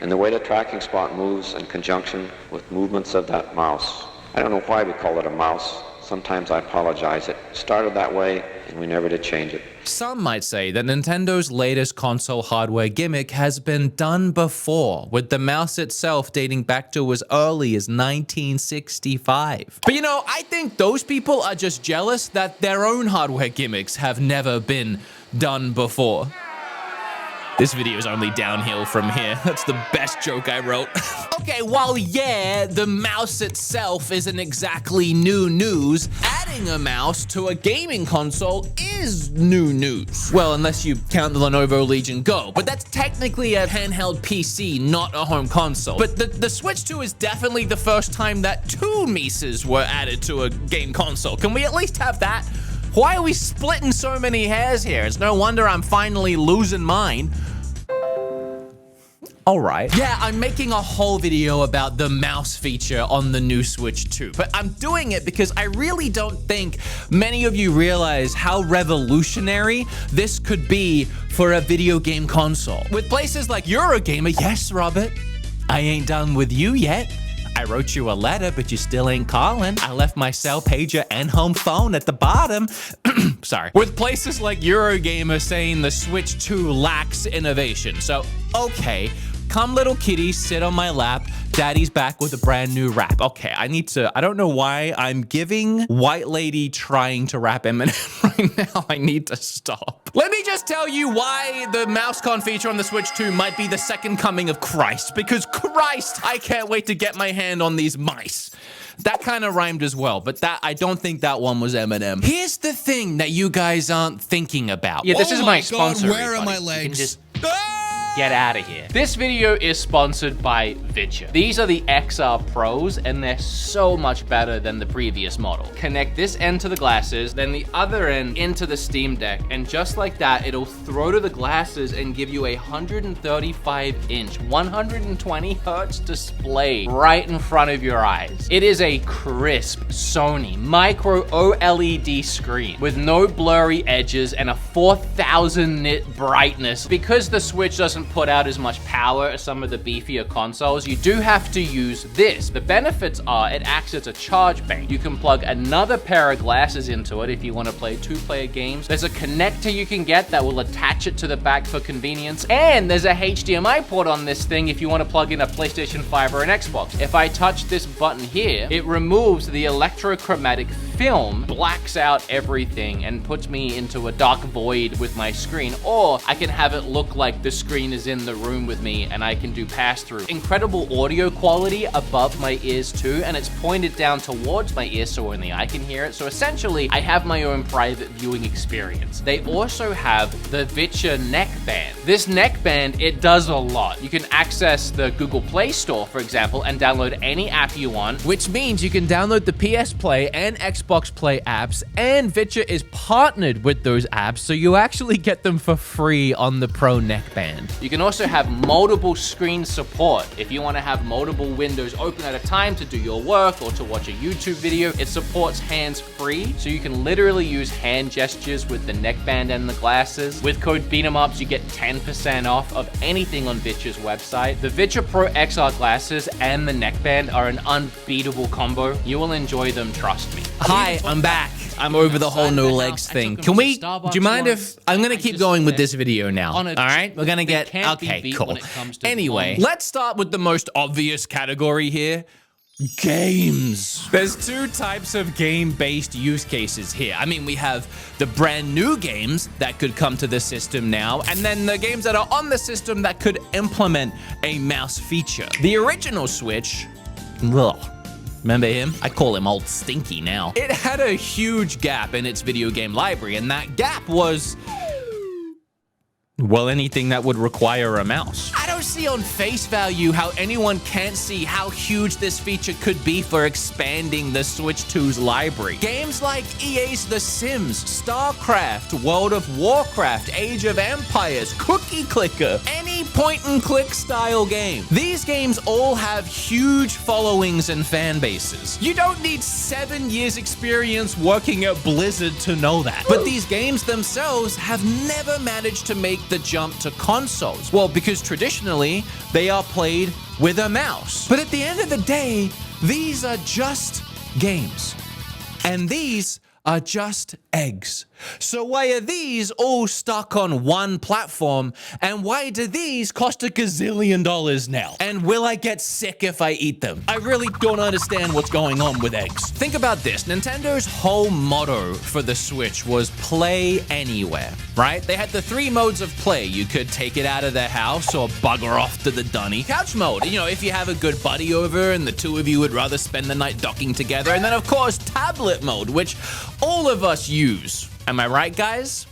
and the way the tracking spot moves in conjunction with movements of that mouse. I don't know why we call it a mouse. Sometimes I apologize. It started that way, and we never did change it. Some might say that Nintendo's latest console hardware gimmick has been done before, with the mouse itself dating back to as early as 1965. But you know, I think those people are just jealous that their own hardware gimmicks have never been done before. This video is only downhill from here. That's the best joke I wrote. Okay, while yeah, the mouse itself isn't exactly new news, adding a mouse to a gaming console is new news. Well, unless you count the Lenovo Legion Go, but that's technically a handheld PC, not a home console. But the Switch 2 is definitely the first time that two Mises were added to a game console. Can we at least have that? Why are we splitting so many hairs here? It's no wonder I'm finally losing mine. Alright. Yeah, I'm making a whole video about the mouse feature on the new Switch 2, but I'm doing it because I really don't think many of you realize how revolutionary this could be for a video game console. With places like Eurogamer, yes, Robert, I ain't done with you yet. I wrote you a letter, but you still ain't calling. I left my cell pager and home phone at the bottom. Sorry. With places like Eurogamer saying the Switch 2 lacks innovation. So, okay, come little kitty, sit on my lap. Daddy's back with a brand new rap. Okay, I don't know why I'm giving white lady trying to rap Eminem right now. I need to stop. Let me just tell you why the MouseCon feature on the Switch 2 might be the second coming of Christ. Because Christ, I can't wait to get my hand on these mice. That kind of rhymed as well, but I don't think that one was Eminem. Here's the thing that you guys aren't thinking about. Yeah, this is my sponsor. Where are my legs? Get out of here. This video is sponsored by Viture. These are the XR Pros, and they're so much better than the previous model. Connect this end to the glasses, then the other end into the Steam Deck, and just like that, it'll throw to the glasses and give you a 135-inch, 120 hertz display right in front of your eyes. It is a crisp Sony micro OLED screen with no blurry edges and a 4000 nit brightness. Because the Switch doesn't put out as much power as some of the beefier consoles, you do have to use this. The benefits are it acts as a charge bank. You can plug another pair of glasses into it if you want to play two-player games. There's a connector you can get that will attach it to the back for convenience, and there's a HDMI port on this thing if you want to plug in a PlayStation 5 or an Xbox. If I touch this button here, it removes the electrochromatic film, blacks out everything, and puts me into a dark void with my screen, or I can have it look like the screen is in the room with me and I can do pass-through. Incredible audio quality above my ears too, and it's pointed down towards my ears so only I can hear it. So essentially, I have my own private viewing experience. They also have the Viture neckband. This neckband, it does a lot. You can access the Google Play Store, for example, and download any app you want, which means you can download the PS Play and Xbox Play apps, and Viture is partnered with those apps, so you actually get them for free on the Pro neckband. You can also have multiple screen support. If you want to have multiple windows open at a time to do your work or to watch a YouTube video, it supports hands-free, so you can literally use hand gestures with the neckband and the glasses. With code BEATEMUPS, you get 10% off of anything on Viture's website. The Viture Pro XR glasses and the neckband are an unbeatable combo. You will enjoy them, trust me. Hi, I'm back. I'm over the whole no legs thing. Do you mind if, I'm gonna keep going with this video now, all right? We're gonna get, okay, cool. Anyway, let's start with the most obvious category here. Games. There's two types of game-based use cases here. I mean, we have the brand new games that could come to the system now, and then the games that are on the system that could implement a mouse feature. The original Switch, ugh. Remember him? I call him Old Stinky now. It had a huge gap in its video game library, and that gap was, well, anything that would require a mouse. I don't see on face value how anyone can't see how huge this feature could be for expanding the Switch 2's library. Games like EA's The Sims, StarCraft, World of Warcraft, Age of Empires, Cookie Clicker, any point-and-click style game. These games all have huge followings and fan bases. You don't need 7 years experience working at Blizzard to know that. But these games themselves have never managed to make the jump to consoles. Well, because traditionally traditionally, they are played with a mouse. But at the end of the day, these are just games. And these are just eggs. So why are these all stuck on one platform? And why do these cost $1 gazillion now? And will I get sick if I eat them? I really don't understand what's going on with eggs. Think about this. Nintendo's whole motto for the Switch was play anywhere, right? They had the 3 modes of play. You could take it out of the house or bugger off to the dunny. Couch mode, you know, if you have a good buddy over and the 2 of you would rather spend the night docking together. And then, of course, tablet mode, which all of us use. Am I right, guys?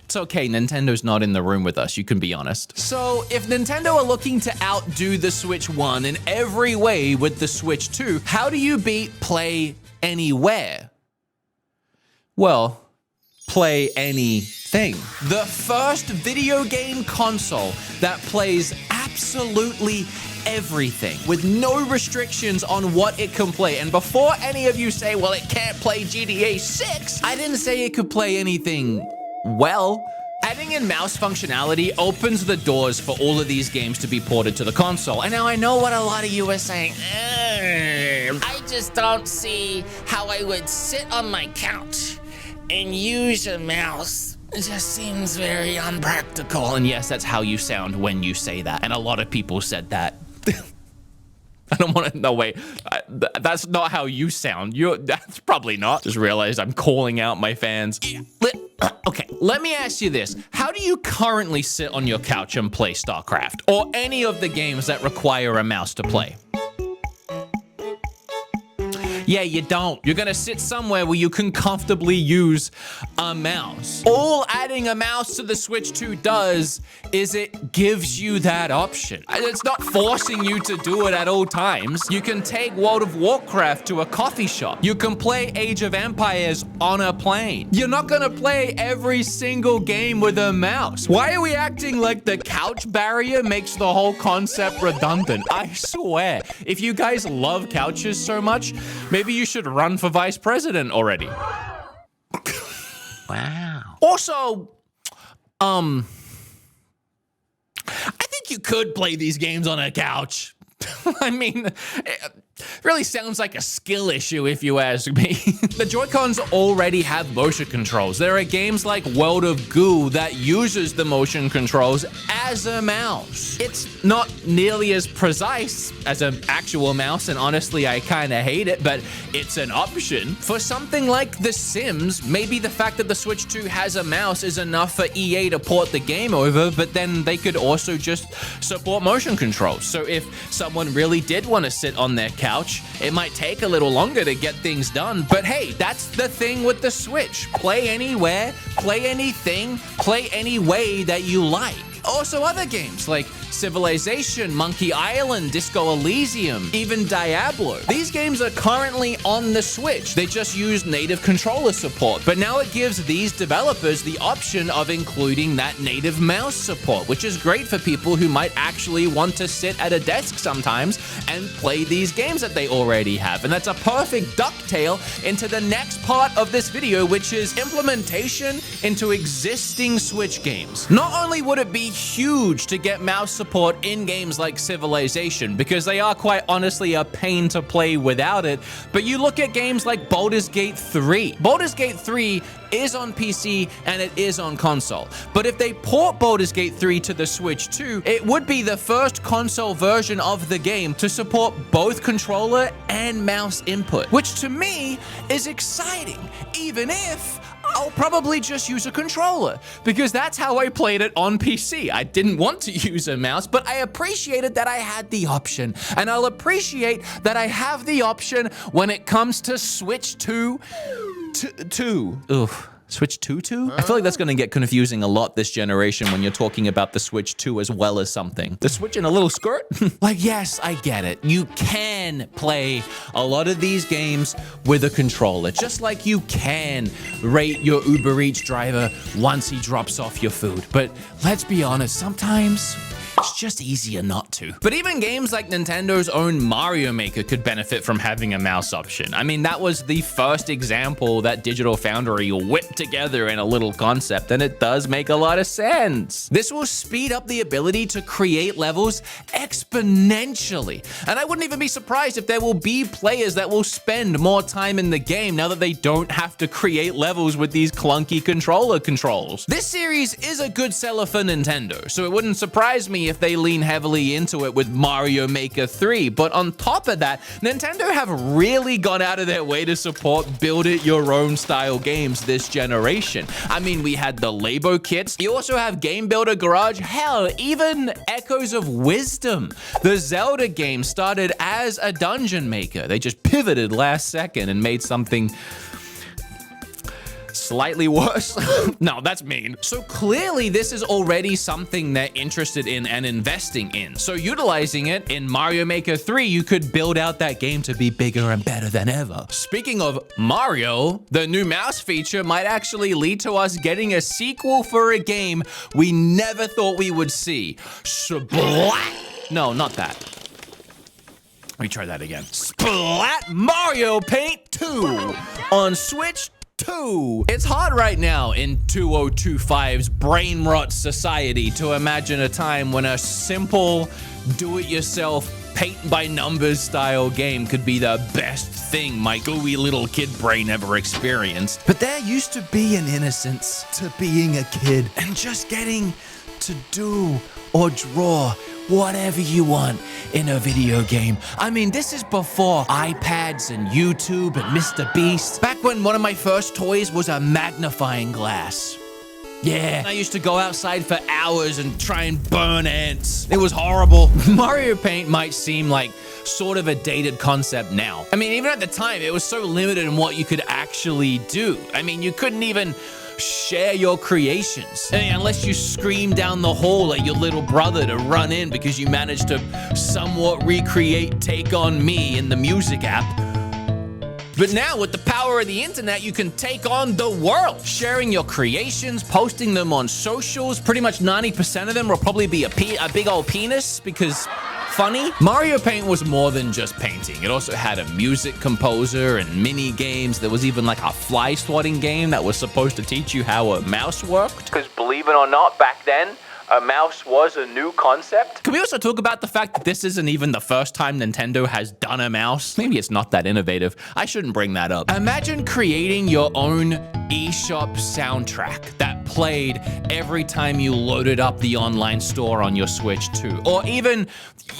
It's okay, Nintendo's not in the room with us, you can be honest. So, if Nintendo are looking to outdo the Switch 1 in every way with the Switch 2, how do you beat play anywhere? Well, play anything. The first video game console that plays absolutely everything with no restrictions on what it can play. And before any of you say, well, it can't play GTA 6, I didn't say it could play anything well. Adding in mouse functionality opens the doors for all of these games to be ported to the console. And now I know what a lot of you are saying. I just don't see how I would sit on my couch and use a mouse. It just seems very unpractical. And yes, that's how you sound when you say that. And a lot of people said that. I don't want to, no, wait, that's not how you sound. That's probably not. Just realized I'm calling out my fans. Okay, let me ask you this. How do you currently sit on your couch and play StarCraft? Or any of the games that require a mouse to play? Yeah, you don't. You're gonna sit somewhere where you can comfortably use a mouse. All adding a mouse to the Switch 2 does is it gives you that option. It's not forcing you to do it at all times. You can take World of Warcraft to a coffee shop. You can play Age of Empires on a plane. You're not gonna play every single game with a mouse. Why are we acting like the couch barrier makes the whole concept redundant? I swear, if you guys love couches so much, maybe you should run for vice president already. Wow. Also, I think you could play these games on a couch. I mean, it really sounds like a skill issue if you ask me. The Joy-Cons already have motion controls. There are games like World of Goo that uses the motion controls as a mouse. It's not nearly as precise as an actual mouse, and honestly, I kind of hate it, but it's an option. For something like The Sims, maybe the fact that the Switch 2 has a mouse is enough for EA to port the game over, but then they could also just support motion controls. So if someone really did want to sit on their couch, it might take a little longer to get things done, but hey, that's the thing with the Switch. Play anywhere, play anything, play any way that you like. Also other games like Civilization, Monkey Island, Disco Elysium, even Diablo. These games are currently on the Switch. They just use native controller support, but now it gives these developers the option of including that native mouse support, which is great for people who might actually want to sit at a desk sometimes and play these games that they already have. And that's a perfect ducktail into the next part of this video, which is implementation into existing Switch games. Not only would it be huge to get mouse support in games like Civilization, because they are quite honestly a pain to play without it, but you look at games like Baldur's Gate 3. Baldur's Gate 3 is on PC and it is on console, but if they port Baldur's Gate 3 to the Switch 2, it would be the first console version of the game to support both controller and mouse input, which to me is exciting, even if I'll probably just use a controller, because that's how I played it on PC. I didn't want to use a mouse, but I appreciated that I had the option, and I'll appreciate that I have the option when it comes to Switch 2. Switch 2? I feel like that's going to get confusing a lot this generation when you're talking about the Switch 2 as well as something. The Switch in a little skirt? Like, yes, I get it. You can play a lot of these games with a controller, just like you can rate your Uber Eats driver once he drops off your food. But let's be honest, sometimes It's just easier not to. But even games like Nintendo's own Mario Maker could benefit from having a mouse option. I mean, that was the first example that Digital Foundry whipped together in a little concept, and it does make a lot of sense. This will speed up the ability to create levels exponentially. And I wouldn't even be surprised if there will be players that will spend more time in the game now that they don't have to create levels with these clunky controller controls. This series is a good seller for Nintendo, so it wouldn't surprise me if they lean heavily into it with Mario Maker 3. But on top of that, Nintendo have really gone out of their way to support build-it-your-own style games this generation. I mean, we had the Labo kits. You also have Game Builder Garage. Hell, even Echoes of Wisdom. The Zelda game started as a dungeon maker. They just pivoted last second and made something slightly worse. No, that's mean. So clearly this is already something they're interested in and investing in. So utilizing it in Mario Maker 3, you could build out that game to be bigger and better than ever. Speaking of Mario, the new mouse feature might actually lead to us getting a sequel for a game we never thought we would see. Splat! No, not that. Let me try that again. Splat Mario Paint 2 on Switch 2. It's hard right now in 2025's brain rot society to imagine a time when a simple do-it-yourself paint-by-numbers style game could be the best thing my gooey little kid brain ever experienced. But there used to be an innocence to being a kid and just getting to do or draw whatever you want in a video game. I mean, this is before iPads and YouTube and Mr. Beast. Back when one of my first toys was a magnifying glass. Yeah, I used to go outside for hours and try and burn ants. It was horrible. Mario Paint might seem like sort of a dated concept now. I mean, even at the time, it was so limited in what you could actually do. I mean, you couldn't even share your creations. I mean, unless you scream down the hall at your little brother to run in because you managed to somewhat recreate Take On Me in the music app. But now, with the power of the internet, you can take on the world. Sharing your creations, posting them on socials. Pretty much 90% of them will probably be a big old penis because funny. Mario Paint was more than just painting. It also had a music composer and mini games. There was even like a fly swatting game that was supposed to teach you how a mouse worked. Because believe it or not, back then, a mouse was a new concept. Can we also talk about the fact that this isn't even the first time Nintendo has done a mouse? Maybe it's not that innovative. I shouldn't bring that up. Imagine creating your own eShop soundtrack that played every time you loaded up the online store on your Switch 2. Or even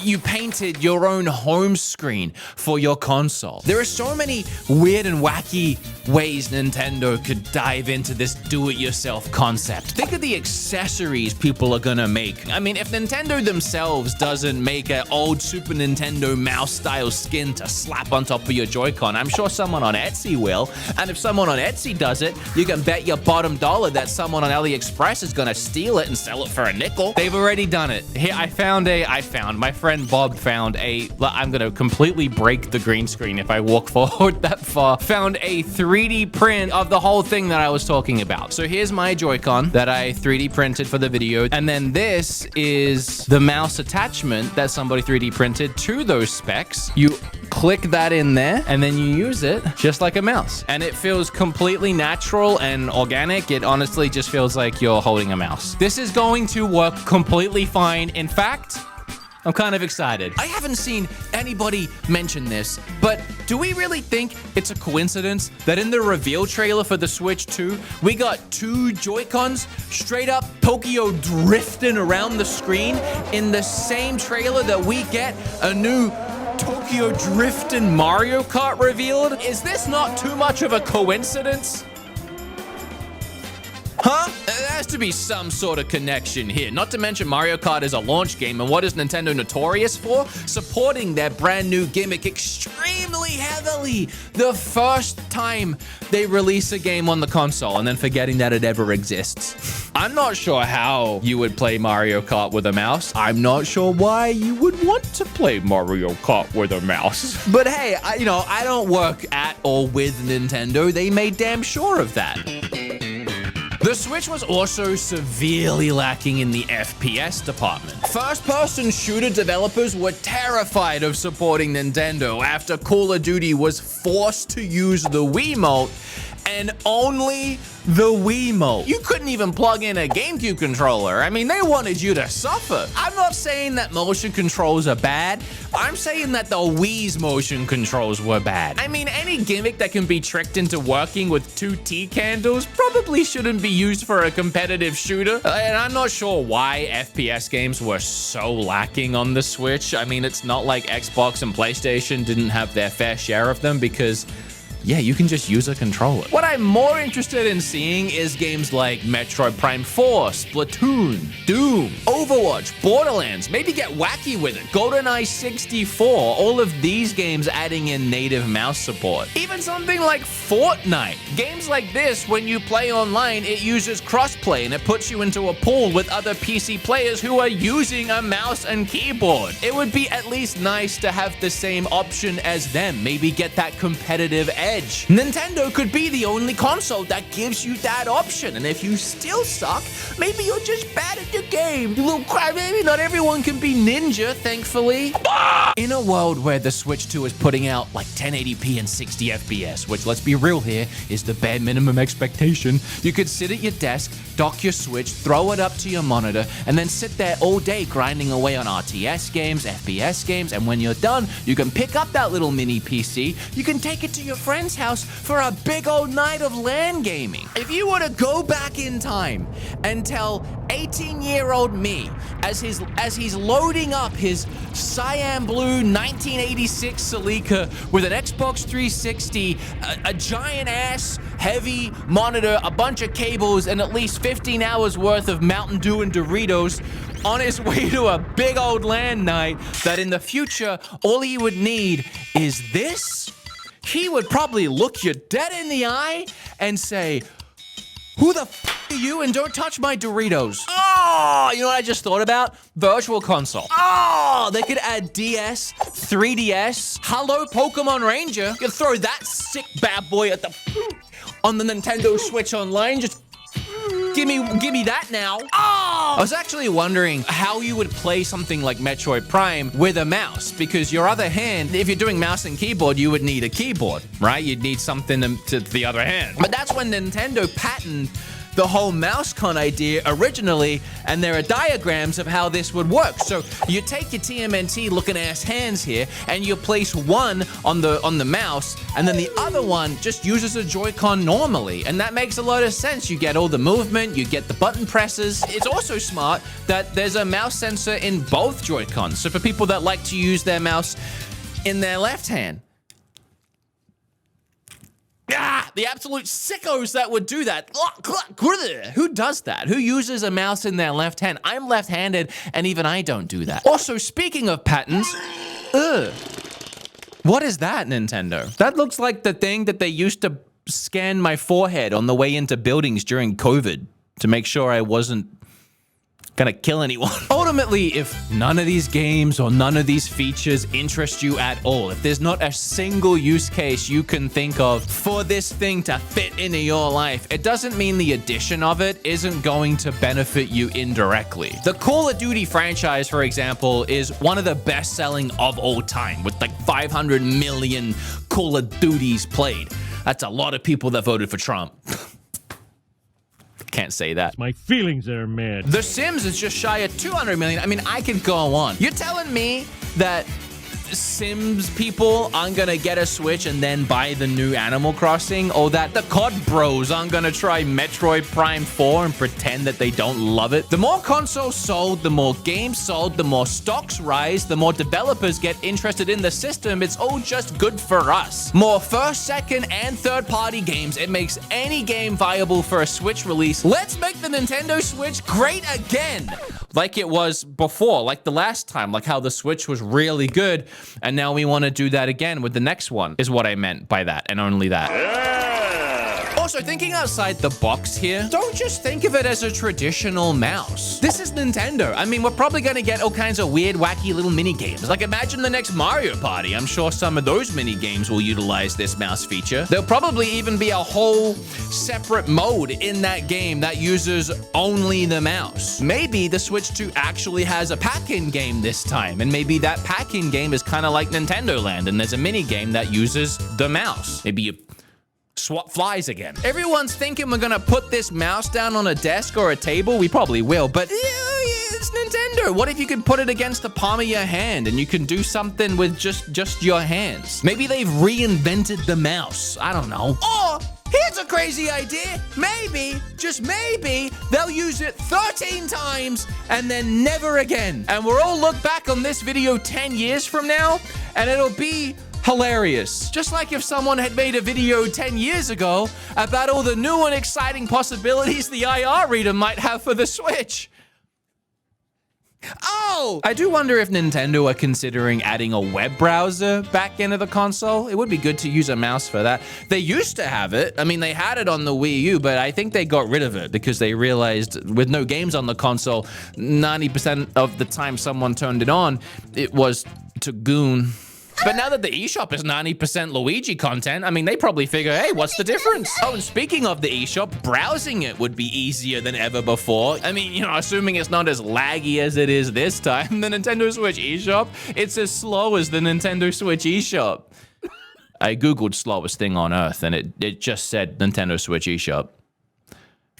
you painted your own home screen for your console. There are so many weird and wacky ways Nintendo could dive into this do-it-yourself concept. Think of the accessories people are gonna make. I mean, if Nintendo themselves doesn't make an old Super Nintendo mouse-style skin to slap on top of your Joy-Con, I'm sure someone on Etsy will. And if someone on Etsy does it, you can bet your bottom dollar that someone on AliExpress is gonna steal it and sell it for a nickel. They've already done it. Here, my friend Bob found I'm gonna completely break the green screen if I walk forward that far, found a 3D print of the whole thing that I was talking about. So here's my Joy-Con that I 3D printed for the video, and then this is the mouse attachment that somebody 3D printed to those specs. You click that in there, and then you use it just like a mouse. And it feels completely natural and organic. It honestly just feels like you're holding a mouse. This is going to work completely fine. In fact, I'm kind of excited. I haven't seen anybody mention this, but do we really think it's a coincidence that in the reveal trailer for the Switch 2, we got two Joy-Cons straight up Tokyo drifting around the screen in the same trailer that we get a new Tokyo drifting Mario Kart revealed? Is this not too much of a coincidence? Huh? There has to be some sort of connection here. Not to mention Mario Kart is a launch game, and what is Nintendo notorious for? Supporting their brand new gimmick extremely heavily the first time they release a game on the console, and then forgetting that it ever exists. I'm not sure how you would play Mario Kart with a mouse. I'm not sure why you would want to play Mario Kart with a mouse. But hey, I don't work at or with Nintendo. They made damn sure of that. The Switch was also severely lacking in the FPS department. First-person shooter developers were terrified of supporting Nintendo after Call of Duty was forced to use the Wiimote, and only the Wiimote. You couldn't even plug in a GameCube controller. I mean, they wanted you to suffer. I'm not saying that motion controls are bad. I'm saying that the Wii's motion controls were bad. I mean, any gimmick that can be tricked into working with 2 tea candles probably shouldn't be used for a competitive shooter. And I'm not sure why FPS games were so lacking on the Switch. I mean, it's not like Xbox and PlayStation didn't have their fair share of them because yeah, you can just use a controller. What I'm more interested in seeing is games like Metroid Prime 4, Splatoon, Doom, Overwatch, Borderlands, maybe get wacky with it, GoldenEye 64, all of these games adding in native mouse support. Even something like Fortnite. Games like this, when you play online, it uses crossplay and it puts you into a pool with other PC players who are using a mouse and keyboard. It would be at least nice to have the same option as them, maybe get that competitive edge. Nintendo could be the only console that gives you that option, and if you still suck, maybe you're just bad at the game. You little crybaby, not everyone can be ninja, thankfully. In a world where the Switch 2 is putting out like 1080p and 60 FPS, which, let's be real here, is the bare minimum expectation, you could sit at your desk, dock your Switch, throw it up to your monitor, and then sit there all day grinding away on RTS games, FPS games, and when you're done, you can pick up that little mini PC, you can take it to your friend's house for a big old night of LAN gaming. If you were to go back in time and tell 18-year-old me, as he's loading up his cyan blue 1986 Celica with an Xbox 360, a giant ass heavy monitor, a bunch of cables, and at least 15 hours worth of Mountain Dew and Doritos on his way to a big old LAN night, that in the future all he would need is this, he would probably look you dead in the eye and say, "Who the f are you, and don't touch my Doritos?" Oh, you know what I just thought about? Virtual console. Oh, they could add DS, 3DS, hello Pokemon Ranger. You throw that sick bad boy at on the Nintendo Switch Online. Just give me that now. Oh! I was actually wondering how you would play something like Metroid Prime with a mouse, because your other hand, if you're doing mouse and keyboard, you would need a keyboard, right? You'd need something to the other hand. But that's when Nintendo patented the whole mouse con idea originally, and there are diagrams of how this would work. So you take your TMNT looking ass hands here, and you place one on the mouse, and then the other one just uses a Joy-Con normally, and that makes a lot of sense. You get all the movement, you get the button presses. It's also smart that there's a mouse sensor in both Joy-Cons, so for people that like to use their mouse in their left hand. Ah, the absolute sickos that would do that. Who does that? Who uses a mouse in their left hand? I'm left-handed, and even I don't do that. Also, speaking of patents, what is that, Nintendo? That looks like the thing that they used to scan my forehead on the way into buildings during COVID to make sure I wasn't gonna kill anyone. Ultimately, if none of these games or none of these features interest you at all, if there's not a single use case you can think of for this thing to fit into your life, it doesn't mean the addition of it isn't going to benefit you indirectly. The Call of Duty franchise, for example, is one of the best-selling of all time, with like 500 million Call of Duties played. That's a lot of people that voted for Trump. Can't say that. My feelings are mad. The Sims is just shy of 200 million. I mean, I could go on. You're telling me that Sims people aren't gonna get a Switch and then buy the new Animal Crossing, or that the COD bros aren't gonna try Metroid Prime 4 and pretend that they don't love it? The more consoles sold, the more games sold, the more stocks rise, the more developers get interested in the system. It's all just good for us. More first, second, and third-party games. It makes any game viable for a Switch release. Let's make the Nintendo Switch great again, like it was before, like the last time, like how the Switch was really good. And now we want to do that again with the next one, is what I meant by that, and only that. Yeah. Also, thinking outside the box here, don't just think of it as a traditional mouse. This is Nintendo. I mean, we're probably gonna get all kinds of weird, wacky little mini games. Like, imagine the next Mario Party. I'm sure some of those mini games will utilize this mouse feature. There'll probably even be a whole separate mode in that game that uses only the mouse. Maybe the Switch 2 actually has a pack-in game this time, and maybe that pack-in game is kind of like Nintendo Land, and there's a mini game that uses the mouse. Maybe you swap flies again. Everyone's thinking we're gonna put this mouse down on a desk or a table. We probably will, but it's Nintendo. What if you could put it against the palm of your hand and you can do something with just your hands? Maybe they've reinvented the mouse. I don't know. Or here's a crazy idea. Maybe, just maybe, they'll use it 13 times and then never again. And we'll all look back on this video 10 years from now and it'll be hilarious. Just like if someone had made a video 10 years ago about all the new and exciting possibilities the IR reader might have for the Switch. Oh! I do wonder if Nintendo are considering adding a web browser back into the console. It would be good to use a mouse for that. They used to have it. I mean, they had it on the Wii U, but I think they got rid of it because they realized with no games on the console, 90% of the time someone turned it on, it was to goon. But now that the eShop is 90% Luigi content, I mean, they probably figure, hey, what's the difference? Oh, and speaking of the eShop, browsing it would be easier than ever before. I mean, you know, assuming it's not as laggy as it is this time, the Nintendo Switch eShop, it's as slow as the Nintendo Switch eShop. I Googled slowest thing on Earth, and it just said Nintendo Switch eShop.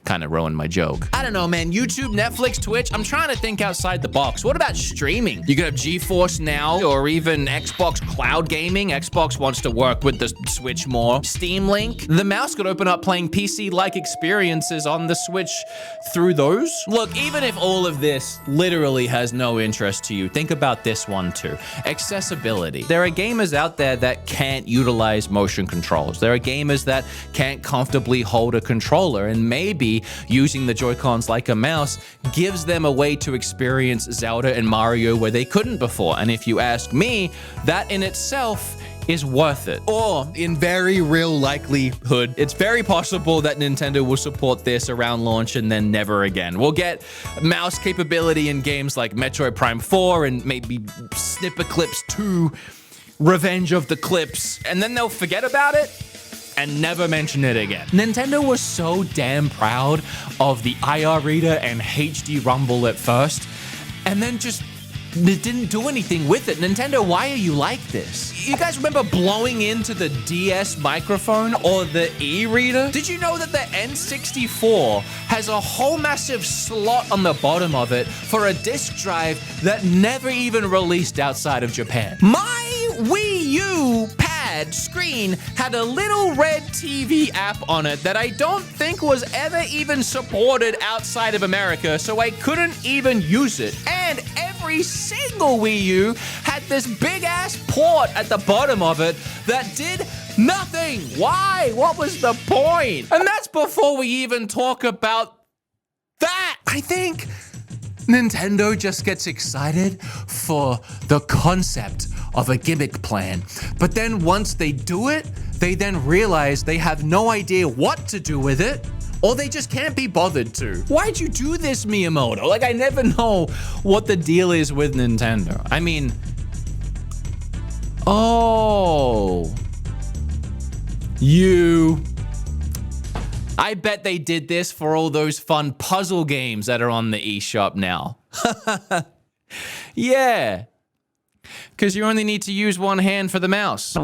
Kind of ruined my joke. I don't know, man. YouTube, Netflix, Twitch. I'm trying to think outside the box. What about streaming? You could have GeForce Now or even Xbox Cloud Gaming. Xbox wants to work with the Switch more. Steam Link. The mouse could open up playing PC-like experiences on the Switch through those. Look, even if all of this literally has no interest to you, think about this one too. Accessibility. There are gamers out there that can't utilize motion controls. There are gamers that can't comfortably hold a controller, and maybe using the Joy-Cons like a mouse gives them a way to experience Zelda and Mario where they couldn't before. And if you ask me, that in itself is worth it. Or, in very real likelihood, it's very possible that Nintendo will support this around launch and then never again. We'll get mouse capability in games like Metroid Prime 4 and maybe Snipper Clips 2, Revenge of the Clips, and then they'll forget about it and never mention it again. Nintendo was so damn proud of the IR reader and HD Rumble at first, and then just didn't do anything with it. Nintendo, why are you like this? You guys remember blowing into the DS microphone or the e-reader? Did you know that the N64 has a whole massive slot on the bottom of it for a disc drive that never even released outside of Japan? My Wii U pad screen had a little red TV app on it that I don't think was ever even supported outside of America, so I couldn't even use it. And every single Wii U had this big ass port at the bottom of it that did nothing. Why? What was the point? And that's before we even talk about that. I think Nintendo just gets excited for the concept of a gimmick plan. But then once they do it, they then realize they have no idea what to do with it, or they just can't be bothered to. Why'd you do this, Miyamoto? Like, I never know what the deal is with Nintendo. I mean, oh, I bet they did this for all those fun puzzle games that are on the eShop now. Yeah, because you only need to use one hand for the mouse.